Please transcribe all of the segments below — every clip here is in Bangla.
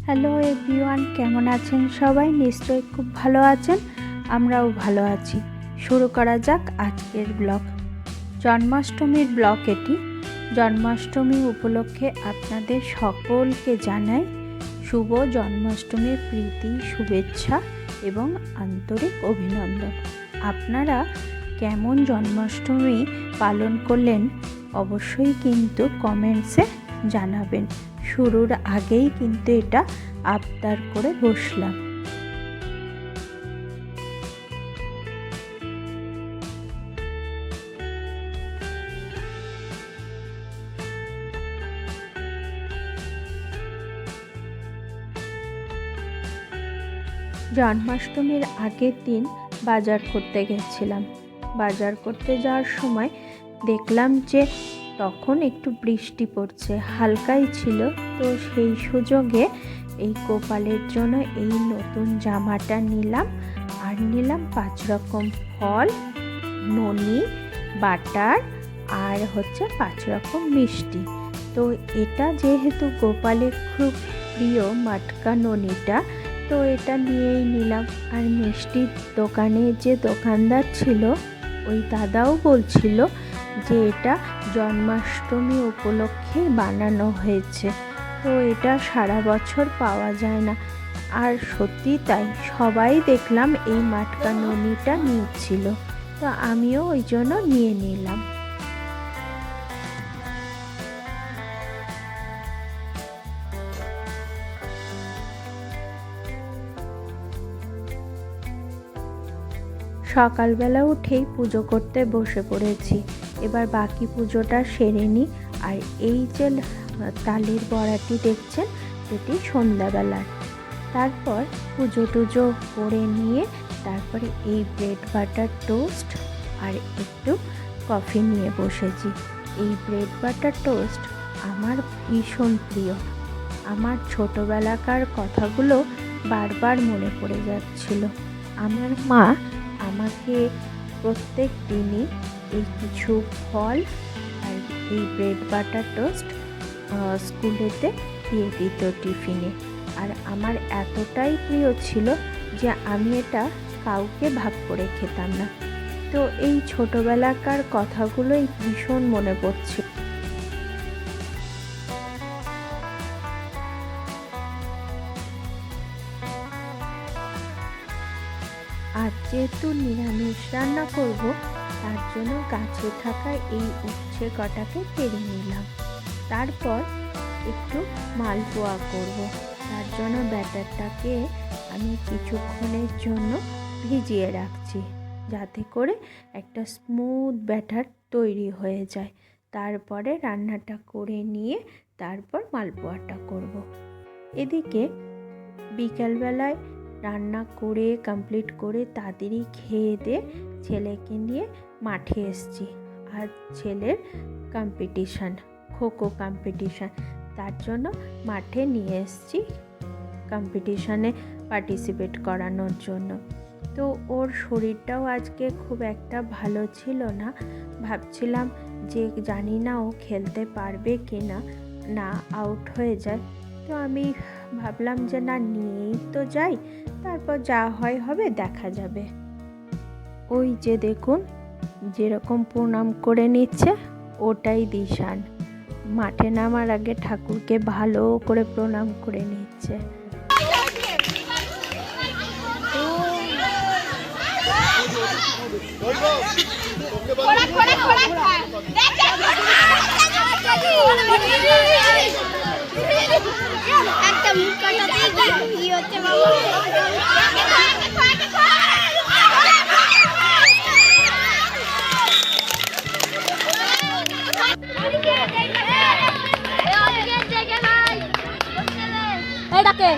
হ্যালো এভরিওয়ান, কেমন আছেন সবাই? নিশ্চয়ই খুব ভালো আছেন, আমরাও ভালো আছি। শুরু করা যাক আজকের ব্লগ। জন্মাষ্টমীর ব্লগ এটি। জন্মাষ্টমী উপলক্ষে আপনাদের সকলকে জানাই শুভ জন্মাষ্টমীর প্রীতি, শুভেচ্ছা এবং আন্তরিক অভিনন্দন। আপনারা কেমন জন্মাষ্টমী পালন করলেন অবশ্যই কিন্তু কমেন্টসে জানাবেন। শুরুর আগেই কিন্তু এটা আবদার করে বসলাম। জন্মাষ্টমীর আগের দিন বাজার করতে গেছিলাম। বাজার করতে যাওয়ার সময় দেখলাম যে তখন একটু বৃষ্টি পড়ছে, হালকাই ছিল। তো সেই সুযোগে এই গোপালের জন্য এই নতুন জামাটা নিলাম, আর নিলাম 5 রকম ফল, ননি, বাটার আর 5 রকম মিষ্টি। তো এটা যেহেতু গোপালের খুব প্রিয় মাটকা ননিটা, তো এটা নিয়েই নিলাম। আর মিষ্টির দোকানে যে দোকানদার ছিল ওই দাদাও বলছিল যে এটা জন্মাষ্টমী উপলক্ষে বানানো হয়েছে, তো এটা সারা বছর পাওয়া যায় না। আর সত্যি তাই, সবাই দেখলাম এই মাটকা ননিটা নিচ্ছিল, তো আমিও ওই জন্য নিয়ে নিলাম। সকালবেলা উঠেই পুজো করতে বসে পড়েছি। এবার বাকি পুজোটা সেরে নিই। আর এই যে তালের বড়াটি দেখছেন, এটি সন্ধ্যাবেলার। তারপর পুজো টুজো করে নিয়ে তারপরে এই ব্রেড বাটার টোস্ট আর একটু কফি নিয়ে বসেছি। এই ব্রেড বাটার টোস্ট আমার ভীষণ প্রিয়। আমার ছোটোবেলাকার কথাগুলো বারবার মনে পড়ে যাচ্ছিল। আমার মা আমাকে প্রত্যেক দিনই এই কিছু ফল আর এই ব্রেড বাটার টোস্ট স্কুলেতে দিয়ে দিত টিফিনে। আর আমার এতটাই প্রিয় ছিল যে আমি এটা কাউকে ভাগ করে খেতাম না। তো এই ছোটোবেলাকার কথাগুলোই ভীষণ মনে পড়ছে। আর যেহেতু নিরামিষ রান্না করব, তার জন্য গাছে থাকা এই উচ্ছে কটাকে পেরে নিলাম। তারপর একটু মালপোয়া করব, তার জন্য ব্যাটারটাকে আমি কিছুক্ষণের জন্য ভিজিয়ে রাখছি, যাতে করে একটা স্মুথ ব্যাটার তৈরি হয়ে যায়। তারপরে রান্নাটা করে নিয়ে তারপর মালপোয়াটা করব। এদিকে বিকালবেলায় রান্না করে কমপ্লিট করে তাড়াতাড়ি খেয়ে দিয়ে ছেলেকে নিয়ে মাঠে এসেছি। আর ছেলের কম্পিটিশান, খোখো কম্পিটিশান, তার জন্য মাঠে নিয়ে এসেছি কম্পিটিশানে পার্টিসিপেট করানোর জন্য। তো ওর শরীরটাও আজকে খুব একটা ভালো ছিল না। ভাবছিলাম যে জানি না ও খেলতে পারবে কি না, না আউট হয়ে যায়। তো আমি ভাবলাম যে না, নিয়েই তো যাই, তারপর যা হয় হবে, দেখা যাবে। ওই যে দেখুন যেরকম প্রণাম করে নিচ্ছে, ওটাই দিশান। মাঠে নামার আগে ঠাকুরকে ভালো করে প্রণাম করে নিচ্ছে। একটা মুখ কাটাতেই কি হচ্ছে বাবা। এটাকে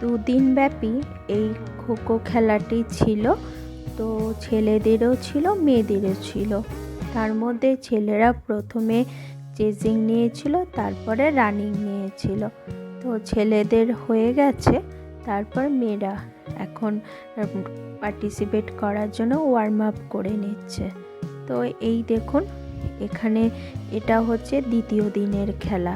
দুদিন ব্যাপী এই খোখো খেলাটি ছিল। তো ছেলেদেরও ছিল, মেয়েদেরও ছিল। তার মধ্যে ছেলেরা প্রথমে চেজিং নিয়েছিল, তারপরে রানিং নিয়েছিল। তো ছেলেদের হয়ে গেছে, তারপর মেয়েরা এখন পার্টিসিপেট করার জন্য ওয়ার্ম আপ করে নিচ্ছে। তো এই দেখুন, এখানে এটা হচ্ছে দ্বিতীয় দিনের খেলা।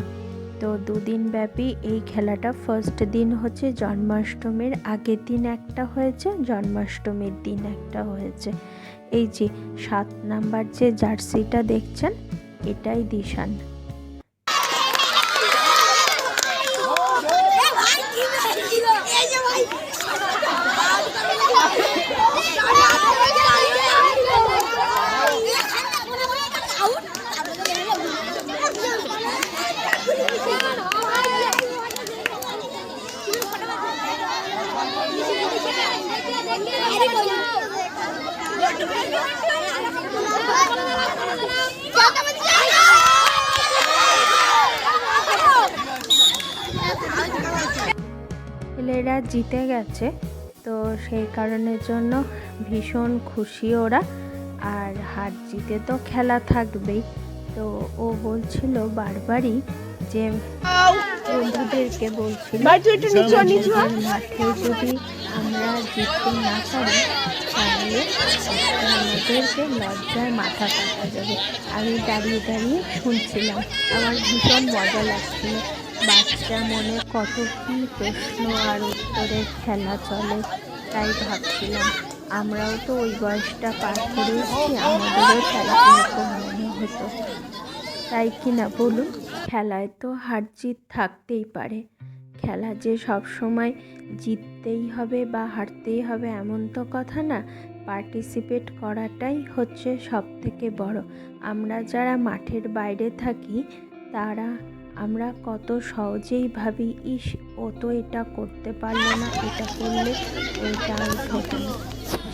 তো দুদিন ব্যাপী এই খেলাটা, ফার্স্ট দিন হচ্ছে জন্মাষ্টমীর আগের দিন একটা হয়েছে, জন্মাষ্টমীর দিন একটা হয়েছে। এই যে 7 নাম্বার যে জার্সিটা দেখছেন, এটাই দিশান। ছেলেরা জিতে গেছে, তো সেই কারণের জন্য ভীষণ খুশি ওরা। আর হার জিতে তো খেলা থাকবেই। তো ও বলছিল বারবারই যে বন্ধুদেরকে বলছিল মাঠে যদি আমরা জিততে না পারি তাহলে আমাদেরকে লজ্জায় মাথা কাটা যাবে। আমি দাঁড়িয়ে দাঁড়িয়ে শুনছিলাম, আমার ভীষণ মজা লাগছিল। বাচ্চা মনে কত কী প্রশ্ন আর উত্তরের খেলা চলে, তাই ভাবছিলাম আমরাও তো ওই বয়সটা পার করে এসেছি, আমাদেরও তাই এরকম মনে হতো। তাই কি না বলুন? খেলায় তো হার জিত থাকতেই পারে। খেলা যে সব সময় জিততেই হবে বা হারতেই হবে এমন তো কথা না। পার্টিসিপেট করাটাই হচ্ছে সব থেকে বড়। আমরা যারা মাঠের বাইরে থাকি তারা আমরা কত সহজেই ভাবি, ইস ও তো এটা করতে পারলো না, এটা করলে ওইটা হবে না।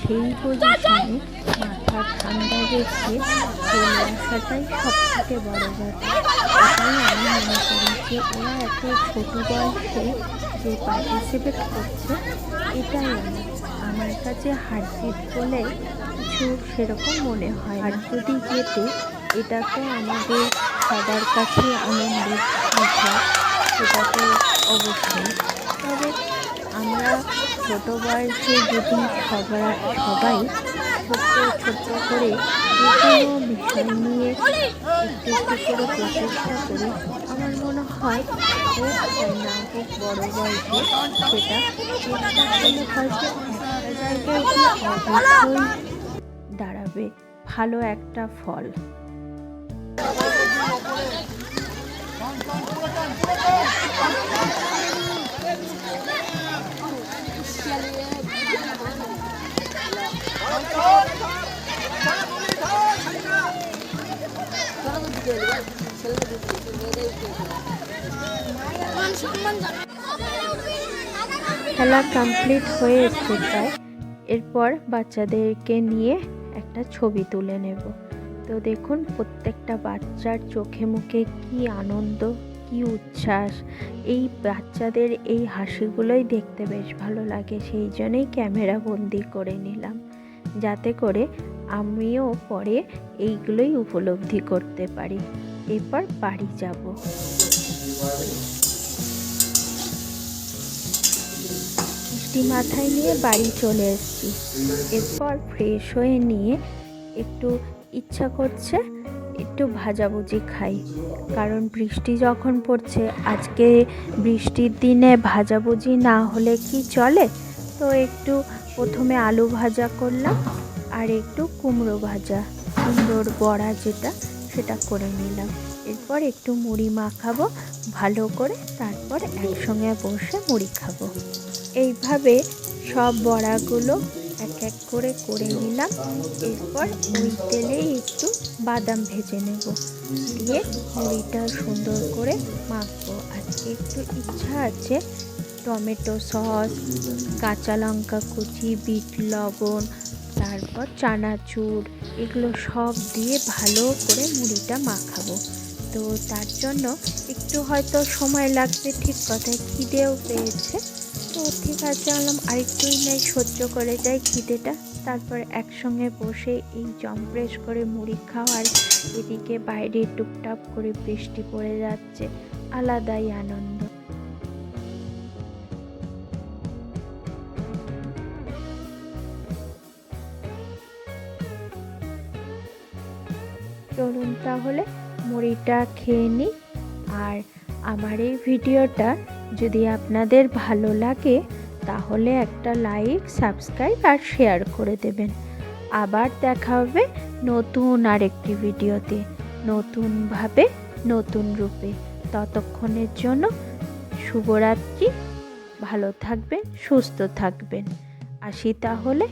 সেই পজিশনে মাথা ঠান্ডা রেখে চলে আসাটাই সব থেকে বড় ব্যাপার। এটাই আমি মনে করি যে ওরা এত ছোটো বয়সে যে পার্টিসিপেট করছে, এটাই আমার কাছে হার জিত বলে কিছু সেরকম মনে হয়। আর যদি জেতে, এটা তো আমাদের সবার কাছে আনন্দের কথা, সেটা তো অবশ্যই। তবে আমরা ছোটো বয়সে যদি সবাই ছোট্ট করে যে কোনো বিষয় নিয়ে একটু একটু করে প্রচেষ্টা করি, আমার মনে হয় হোক চাই না হোক বড়ো বয়সে সেটা চেষ্টা করলে হয়তো একটা জায়গায় অবশ্যই দাঁড়াবে ভালো একটা ফল। খেলা কমপ্লিট হয়ে এসছে প্রায়। এরপর বাচ্চাদেরকে নিয়ে একটা ছবি তুলে নেব। তো দেখুন, প্রত্যেকটা বাচ্চার চোখে মুখে কি আনন্দ, কি উচ্ছ্বাস। এই বাচ্চাদের এই হাসিগুলোই দেখতে বেশ ভালো লাগে। সেই জন্যই ক্যামেরা বন্দি করে নিলাম, যাতে করে আমিও পরে এইগুলোই উপলব্ধি করতে পারি। এরপর বাড়ি যাব। মিষ্টি মাথায় নিয়ে বাড়ি চলে এসেছি। এরপর ফ্রেশ হয়ে নিয়ে একটু ইচ্ছা করছে একটু ভাজাভুজি খাই, কারণ বৃষ্টি যখন পড়ছে, আজকে বৃষ্টির দিনে ভাজাভুজি না হলে কি চলে। তো একটু প্রথমে আলু ভাজা করলাম, আর একটু কুমড়ো ভাজা, সুন্দর বড়া যেটা, সেটা করে নিলাম। এরপর একটু মুড়ি মাখাবো ভালো করে, তারপর একসঙ্গে বসে মুড়ি খাবো। এইভাবে সব বড়াগুলো এক এক করে করে নিলাম। এরপর ওই তেলেই একটু বাদাম ভেজে নেব, দিয়ে মুড়িটা সুন্দর করে মাখবো। আজকে একটু ইচ্ছা আছে টমেটো সস, কাঁচা লঙ্কা কুচি, বিট লবণ, তারপর চানাচুর, এগুলো সব দিয়ে ভালো করে মুড়িটা মাখাবো। তো তার জন্য একটু হয়তো সময় লাগবে, ঠিক কথায় খিদেও পেয়েছে। তো ঠিক আছে, বললাম আরেকটুই নাই সহ্য করে যাই খিদেটা। তারপর একসঙ্গে বসে এই জম্প্রেস করে মুড়ি খাওয়ার, এদিকে বাইরে টুপটাপ করে বৃষ্টি পড়ে যাচ্ছে, আলাদাই আনন্দ। চলুন তাহলে মুড়িটা খেয়ে নিই। আর আমার এই ভিডিওটা যদি আপনাদের ভালো লাগে তাহলে একটা লাইক, সাবস্ক্রাইব আর শেয়ার করে দেবেন। আবার দেখা হবে নতুন আরেকটি ভিডিওতে, নতুনভাবে, নতুন রূপে। ততক্ষণের জন্য শুভরাত্রি। ভালো থাকবেন, সুস্থ থাকবেন। আসি তাহলে।